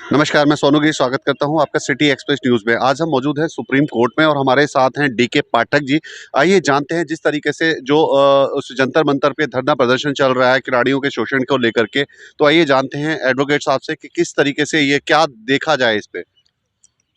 नमस्कार, मैं सोनू गिरी स्वागत करता हूं आपका सिटी एक्सप्रेस न्यूज़ में। आज हम मौजूद हैं सुप्रीम कोर्ट में और हमारे साथ हैं डीके पाठक जी। आइए जानते हैं जिस तरीके से जो उस जंतर मंतर पे धरना प्रदर्शन चल रहा है खिलाड़ियों के शोषण को लेकर के, तो आइए जानते हैं एडवोकेट साहब से कि किस तरीके से ये क्या देखा जाए इस पे?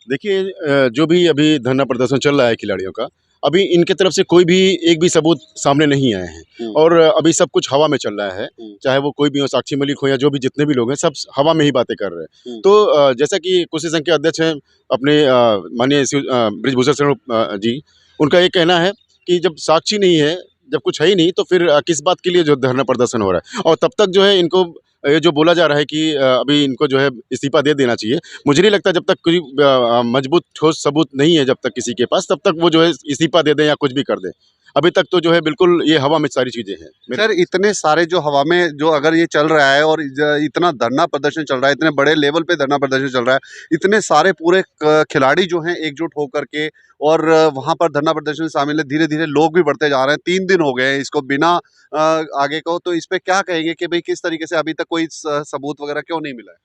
देखिए जो भी अभी धरना प्रदर्शन चल रहा है खिलाड़ियों का, अभी इनके तरफ से कोई भी एक भी सबूत सामने नहीं आए हैं हुँ, और अभी सब कुछ हवा में चल रहा है। हुँ, चाहे वो कोई भी हो, साक्षी मलिक हो या जो भी जितने भी लोग हैं, सब हवा में ही बातें कर रहे हैं। हुँ, तो जैसा कि कोसी संघ के अध्यक्ष हैं अपने माननीय बृजभूषण शरण जी, उनका ये कहना है कि जब साक्षी नहीं है, जब कुछ है ही नहीं, तो फिर किस बात के लिए जो धरना प्रदर्शन हो रहा है। और तब तक जो है इनको ये जो बोला जा रहा है कि अभी इनको जो है इस्तीफ़ा दे देना चाहिए। मुझे नहीं लगता जब तक कोई मजबूत ठोस सबूत नहीं है जब तक किसी के पास, तब तक वो जो है इस्तीफ़ा दे दें या कुछ भी कर दें। अभी तक तो जो है बिल्कुल ये हवा में सारी चीज़ें हैं। मेरे सर इतने सारे जो हवा में जो अगर ये चल रहा है और इतना धरना प्रदर्शन चल रहा है, इतने बड़े लेवल पे धरना प्रदर्शन चल रहा है, इतने सारे पूरे खिलाड़ी जो हैं एकजुट होकर के और वहां पर धरना प्रदर्शन में शामिल है, धीरे धीरे लोग भी बढ़ते जा रहे हैं। 3 दिन हो गए हैं इसको बिना आगे को, तो इस पे क्या कहेंगे कि भाई किस तरीके से अभी तक कोई सबूत वगैरह क्यों नहीं मिला है?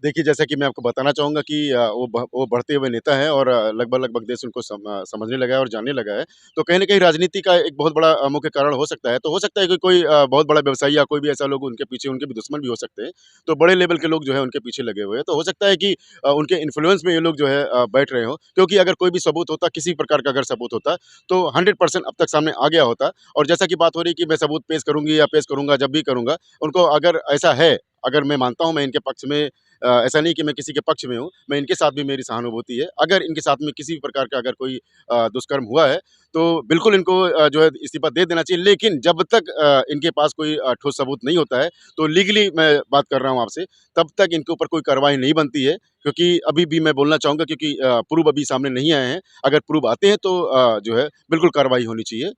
देखिए, जैसा कि मैं आपको बताना चाहूँगा कि वो बढ़ते हुए नेता हैं और लगभग-लगभग देश उनको समझने लगा है और जानने लगा है। तो कहीं न कहीं राजनीति का एक बहुत बड़ा मुख्य कारण हो सकता है। तो हो सकता है कि कोई बहुत बड़ा व्यवसायी या कोई भी ऐसा लोग उनके पीछे उनके भी दुश्मन भी हो सकते हैं। तो बड़े लेवल के लोग जो है उनके पीछे लगे हुए हैं। तो हो सकता है कि उनके इन्फ्लुएंस में ये लोग जो है बैठ रहे हों। क्योंकि अगर कोई भी सबूत होता, किसी प्रकार का अगर सबूत होता, तो 100% अब तक सामने आ गया होता। और जैसा कि बात हो रही है कि मैं सबूत पेश करूँगी या पेश करूँगा, जब भी करूँगा, उनको अगर ऐसा है, अगर मैं मानता हूँ मैं इनके पक्ष में ऐसा नहीं कि मैं किसी के पक्ष में हूँ, मैं इनके साथ भी मेरी सहानुभूति है। अगर इनके साथ में किसी भी प्रकार का अगर कोई दुष्कर्म हुआ है, तो बिल्कुल इनको जो है इस्तीफ़ा दे देना चाहिए। लेकिन जब तक इनके पास कोई ठोस सबूत नहीं होता है, तो लीगली मैं बात कर रहा हूँ आपसे, तब तक इनके ऊपर कोई कार्रवाई नहीं बनती है। क्योंकि अभी भी मैं बोलना चाहूँगा क्योंकि प्रूफ़ अभी सामने नहीं आए हैं। अगर प्रूफ़ आते हैं तो जो है बिल्कुल कार्रवाई होनी चाहिए,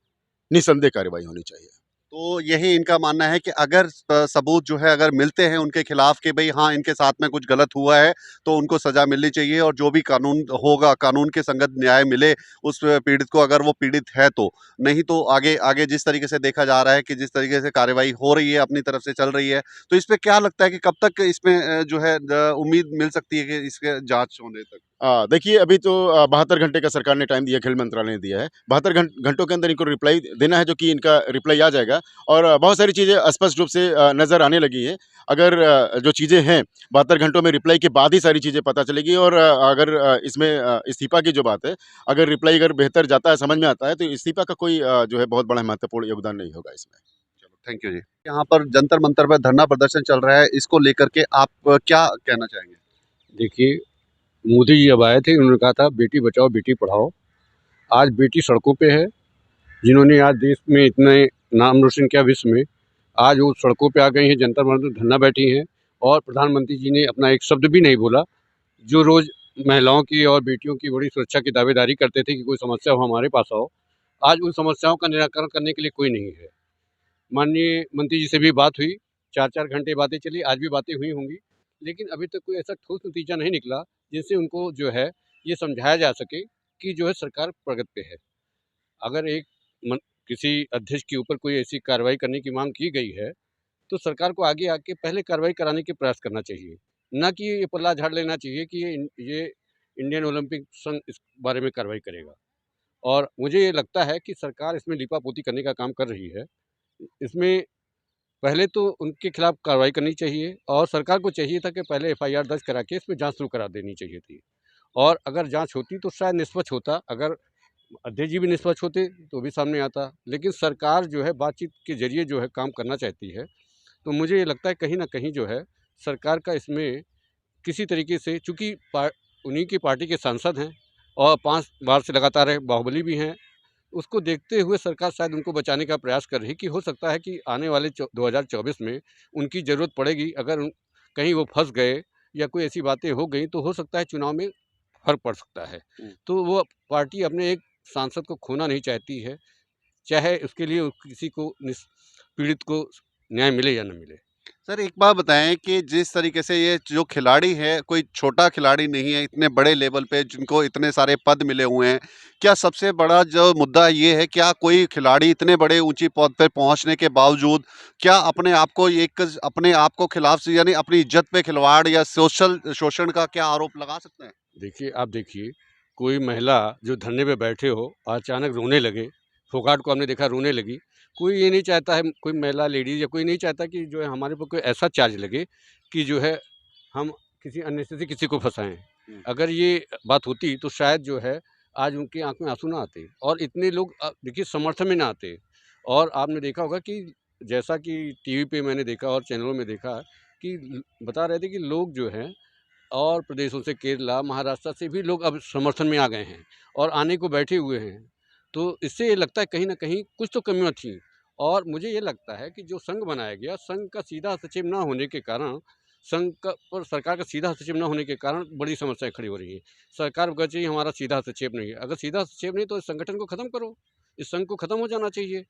निस्संदेह कार्रवाई होनी चाहिए। तो यही इनका मानना है कि अगर सबूत जो है अगर मिलते हैं उनके खिलाफ कि भई हाँ, इनके साथ में कुछ गलत हुआ है, तो उनको सज़ा मिलनी चाहिए और जो भी कानून होगा, कानून के संगत न्याय मिले उस पीड़ित को अगर वो पीड़ित है तो। नहीं तो आगे आगे जिस तरीके से देखा जा रहा है कि जिस तरीके से कार्रवाई हो रही है, अपनी तरफ से चल रही है, तो इस पे क्या लगता है कि कब तक इसमें जो है उम्मीद मिल सकती है कि इसके जाँच होने तक? देखिए अभी तो 72 घंटे का सरकार ने टाइम दिया, खेल मंत्रालय ने दिया है। 72 घंटों के अंदर इनको रिप्लाई देना है, जो कि इनका रिप्लाई आ जाएगा और बहुत सारी चीज़ें स्पष्ट रूप से नज़र आने लगी हैं। अगर जो चीज़ें हैं 72 घंटों में रिप्लाई के बाद ही सारी चीज़ें पता चलेगी और अगर इसमें इस्तीफ़ा की जो बात है, अगर रिप्लाई अगर बेहतर जाता है, समझ में आता है, तो इस्तीफ़ा का कोई जो है बहुत बड़ा महत्वपूर्ण योगदान नहीं होगा इसमें। चलो, थैंक यू जी। यहाँ पर जंतर मंतर पर धरना प्रदर्शन चल रहा है, इसको लेकर के आप क्या कहना चाहेंगे? देखिए, मोदी जी जब आए थे उन्होंने कहा था बेटी बचाओ बेटी पढ़ाओ। आज बेटी सड़कों पे है, जिन्होंने आज देश में इतने नाम रोशन किया विश्व में, आज वो सड़कों पे आ गई हैं, जनता मंतर धरना बैठी हैं और प्रधानमंत्री जी ने अपना एक शब्द भी नहीं बोला। जो रोज़ महिलाओं की और बेटियों की बड़ी सुरक्षा की दावेदारी करते थे कि कोई समस्या हो हमारे पास आओ, आज उन समस्याओं का निराकरण करने के लिए कोई नहीं है। माननीय मंत्री जी से भी बात हुई, 4-4 घंटे बातें चली, आज भी बातें हुई होंगी, लेकिन अभी तक कोई ऐसा ठोस नतीजा नहीं निकला, जिनसे उनको जो है ये समझाया जा सके कि जो है सरकार प्रगति पे है। अगर एक मन किसी अध्यक्ष के ऊपर कोई ऐसी कार्रवाई करने की माँग की गई है, तो सरकार को आगे आके पहले कार्रवाई कराने के प्रयास करना चाहिए। ना कि ये पल्ला झाड़ लेना चाहिए कि ये इंडियन ओलंपिक संघ इस बारे में कार्रवाई करेगा। और मुझे ये लगता है कि सरकार इसमें लीपापोती करने का काम कर रही है। इसमें पहले तो उनके खिलाफ कार्रवाई करनी चाहिए और सरकार को चाहिए था कि पहले एफआईआर दर्ज करा के इसमें जाँच शुरू करा देनी चाहिए थी। और अगर जाँच होती तो शायद निष्पक्ष होता, अगर अध्यक्ष जी भी निष्पक्ष होते तो भी सामने आता। लेकिन सरकार जो है बातचीत के ज़रिए जो है काम करना चाहती है। तो मुझे ये लगता है कहीं न कहीं जो है सरकार का इसमें किसी तरीके से, चूँकि उन्हीं की पार्टी के सांसद हैं और 5 बार से लगातार रहे, बाहुबली भी हैं, उसको देखते हुए सरकार शायद उनको बचाने का प्रयास कर रही, कि हो सकता है कि आने वाले 2024 में उनकी ज़रूरत पड़ेगी। अगर कहीं वो फंस गए या कोई ऐसी बातें हो गई तो हो सकता है चुनाव में फर्क पड़ सकता है। हुँ। तो वो पार्टी अपने एक सांसद को खोना नहीं चाहती है, चाहे उसके लिए किसी को पीड़ित को न्याय मिले या न मिले। सर एक बात बताएँ कि जिस तरीके से ये जो खिलाड़ी है, कोई छोटा खिलाड़ी नहीं है, इतने बड़े लेवल पे जिनको इतने सारे पद मिले हुए हैं। क्या सबसे बड़ा जो मुद्दा ये है, क्या कोई खिलाड़ी इतने बड़े ऊँची पद पे पहुँचने के बावजूद क्या अपने आप को अपने आप को खिलाफ से यानी अपनी इज़्ज़त पे खिलवाड़ या सोशल शोषण का क्या आरोप लगा सकते हैं? देखिए, आप देखिए, कोई महिला जो धरने पे बैठे हो, अचानक रोने लगे, फोगाट को हमने देखा रोने लगी। कोई ये नहीं चाहता है, कोई महिला लेडीज़ या कोई नहीं चाहता कि जो है हमारे ऊपर कोई ऐसा चार्ज लगे कि जो है हम किसी अननेसेसरी किसी को फँसाएँ। हुँ। अगर ये बात होती तो शायद जो है आज उनकी आँख में आँसू ना आते और इतने लोग देखिए समर्थन में ना आते। और आपने देखा होगा कि जैसा कि टीवी पे मैंने देखा और चैनलों में देखा कि बता रहे थे कि लोग जो हैं और प्रदेशों से केरला, महाराष्ट्र से भी लोग अब समर्थन में आ गए हैं और आने को बैठे हुए हैं। तो इससे ये लगता है कहीं न कहीं कुछ तो कमियाँ थीं और मुझे ये लगता है कि जो संघ बनाया गया, संघ का सीधा हस्तक्षेप ना होने के कारण, संघ का और सरकार का सीधा हस्तक्षेप ना होने के कारण बड़ी समस्याएँ खड़ी हो रही हैं। सरकार को कहना चाहिए हमारा सीधा हस्तक्षेप नहीं है। अगर सीधा हस्तक्षेप नहीं है तो इस संगठन को ख़त्म करो, इस संघ को ख़त्म हो जाना चाहिए।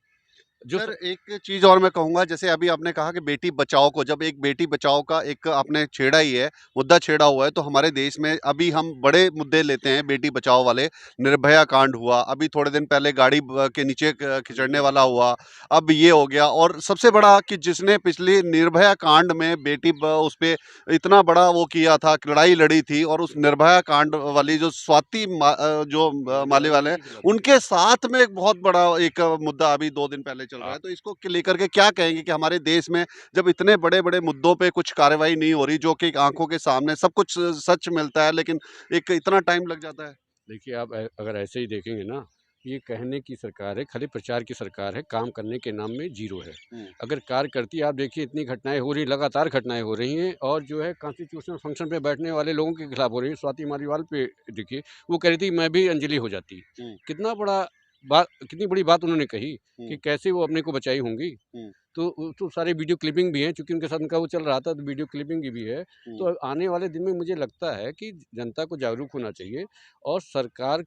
जो स सर एक चीज़ और मैं कहूँगा जैसे अभी आपने कहा कि बेटी बचाओ को जब एक बेटी बचाओ का एक आपने छेड़ा ही है, मुद्दा छेड़ा हुआ है तो हमारे देश में अभी हम बड़े मुद्दे लेते हैं बेटी बचाओ वाले, निर्भया कांड हुआ, अभी थोड़े दिन पहले गाड़ी के नीचे खिंचड़ने वाला हुआ, अब ये हो गया और सबसे बड़ा कि जिसने पिछली निर्भया कांड में उस पे इतना बड़ा वो किया था, लड़ाई लड़ी थी और उस निर्भया कांड वाली जो माले वाले हैं, उनके साथ में एक बहुत बड़ा एक मुद्दा अभी 2 दिन पहले चल रहा है, तो इसको लेकर के क्या कहेंगे कि हमारे देश में जब इतने बड़े-बड़े मुद्दों पे कुछ कार्रवाई नहीं हो रही, जो कि आँखों के सामने सब कुछ सच मिलता है, लेकिन एक इतना टाइम लग जाता है? देखिए, आप अगर ऐसे ही देखेंगे ना, ये कहने की सरकार है, खाली प्रचार की सरकार है, काम करने के नाम में ज़ीरो है। हुँ। अगर कार्य करती आप देखिए इतनी घटनाएँ हो रही हैं, लगातार घटनाएँ हो रही हैं और जो है कॉन्स्टिट्यूशनल फंक्शन पे बैठने वाले लोगों के खिलाफ हो रही हैं। स्वाति मालीवाल पे देखिए, वो कह रही थी मैं भी अंजलि हो जाती। हुँ, कितनी बड़ी बात उन्होंने कही कि हुँ, कैसे वो अपने को बचाई होंगी। हुँ, तो सारे वीडियो क्लिपिंग भी हैं, चूँकि उनके साथ उनका वो चल रहा था तो वीडियो क्लिपिंग भी है। हुँ। तो आने वाले दिन में मुझे लगता है कि जनता को जागरूक होना चाहिए और सरकार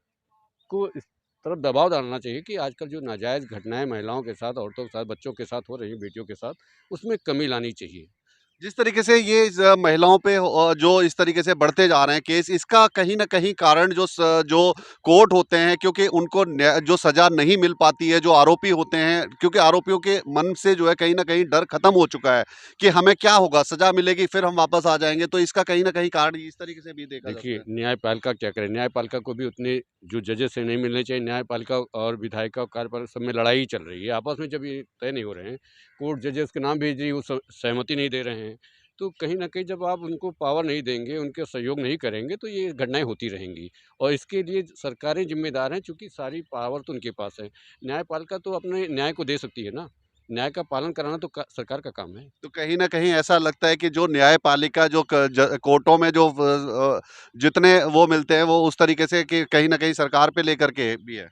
को इस तरफ दबाव डालना चाहिए कि आजकल जो नाजायज़ घटनाएँ महिलाओं के साथ, औरतों के साथ, बच्चों के साथ हो रही हैं, बेटियों के साथ, उसमें कमी लानी चाहिए। जिस तरीके से ये महिलाओं पे जो इस तरीके से बढ़ते जा रहे हैं केस, इसका कहीं न कहीं कारण जो कोर्ट होते हैं क्योंकि उनको जो सज़ा नहीं मिल पाती है, जो आरोपी होते हैं क्योंकि आरोपियों के मन से जो है कहीं न कहीं डर खत्म हो चुका है कि हमें क्या होगा, सज़ा मिलेगी फिर हम वापस आ जाएँगे, तो इसका कहीं न कहीं कारण इस तरीके से भी देखा जा सकता देखिए, है। न्यायपालिका क्या करे? न्यायपालिका को भी उतने जो जजेस हैं नहीं मिलने चाहिए। न्यायपालिका और विधायिका और कार्यपालिका सब में लड़ाई ही चल रही है। आपस में जब ये तय नहीं हो रहे हैं, कोर्ट जजेस के नाम भेज रही है, वो सहमति नहीं दे रहे हैं। तो कहीं न कहीं जब आप उनको पावर नहीं देंगे, उनका सहयोग नहीं करेंगे, तो ये घटनाएँ होती रहेंगी। और इसके लिए सरकारें ज़िम्मेदार हैं, चूँकि सारी पावर तो उनके पास है। न्यायपालिका तो अपने न्याय को दे सकती है ना। न्याय का पालन कराना तो सरकार का काम है। तो कहीं न कहीं ऐसा लगता है कि जो न्यायपालिका जो कोर्टों में जो जितने वो मिलते हैं, वो उस तरीके से कि कहीं न कहीं सरकार पे लेकर के भी है।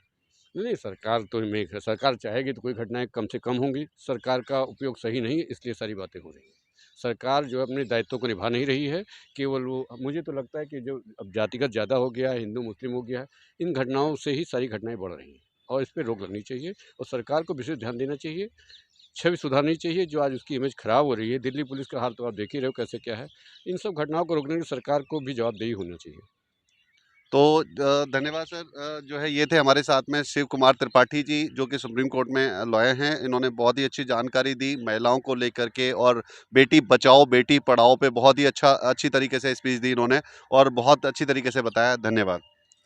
नहीं, सरकार तो सरकार चाहेगी तो कोई घटनाएँ कम से कम होंगी। सरकार का उपयोग सही नहीं है, इसलिए सारी बातें हो रही हैं। सरकार जो है अपने दायित्वों को निभा नहीं रही है, केवल वो मुझे तो लगता है कि जो अब जातिगत ज़्यादा हो गया है, हिंदू-मुस्लिम हो गया है, इन घटनाओं से ही सारी घटनाएँ बढ़ रही हैं और इस पे रोक लगनी चाहिए और सरकार को विशेष ध्यान देना चाहिए, छवि सुधारनी चाहिए, जो आज उसकी इमेज खराब हो रही है। दिल्ली पुलिस का हाल तो आप देख ही रहे हो कैसे क्या है। इन सब घटनाओं को रोकने के लिए सरकार को भी जवाबदेही होना चाहिए। तो धन्यवाद सर जो है ये थे हमारे साथ में शिव कुमार त्रिपाठी जी जो कि सुप्रीम कोर्ट में लॉयर हैं। इन्होंने बहुत ही अच्छी जानकारी दी महिलाओं को लेकर के और बेटी बचाओ बेटी पढ़ाओ पे बहुत ही अच्छी तरीके से स्पीच दी इन्होंने और बहुत अच्छी तरीके से बताया। धन्यवाद।